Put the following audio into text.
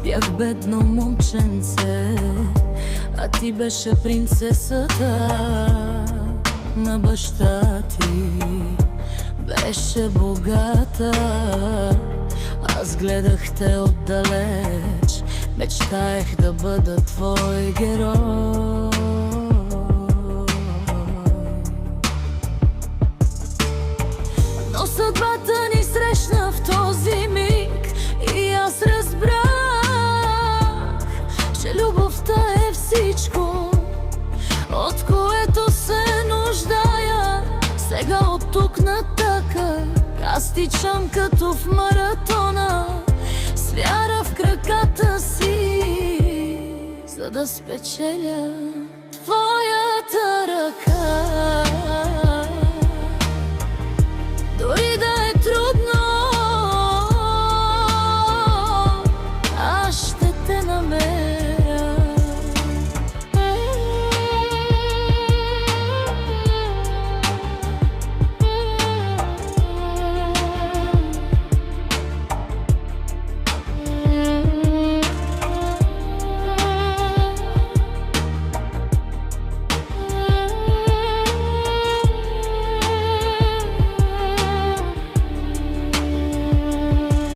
Бях бедно момченце, а ти беше принцесата на баща ти. Беше богата, аз гледах те отдалеч, мечтаех да бъда твой герой. Но съдбата ни срещна в този миг и аз разбрах, че любовта е всичко, от което се нуждая. Сега от тук нататък аз тичам като в маратона, с вяра в краката си, за да спечеля твоята